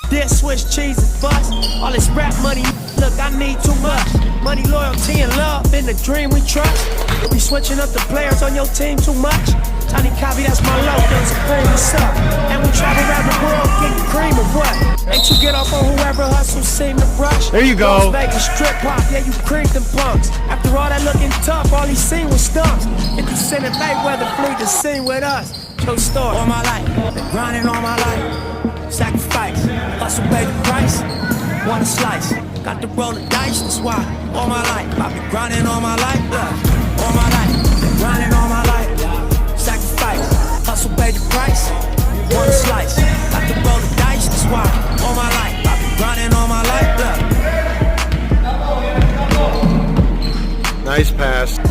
This Swiss cheese and bust. All this rap money, look, I need too much. Money, loyalty, and love in the dream we trust. We switching up the players on your team too much. Tiny copy, that's my logo, Supreme, what's up? And we travel around the world getting cream or what? Ain't you get off on whoever hustles seem to brush? There you go. Las Vegas strip hop, yeah, you creamed them punks. After all that looking tough, all he seen was stumps. 50 Cent and Mayweather fleet the scene with us. True story. All my life, been grinding all my life. Sacrifice, hustle pay the price. Want a slice, got to roll the dice, that's why. All my life, I've been grinding all my life, yeah. All my life, been grinding all my life. Sacrifice, hustle pay the price. Want a slice, got to roll the dice, that's why. All my life, I've been grinding all my life, yeah. Nice pass.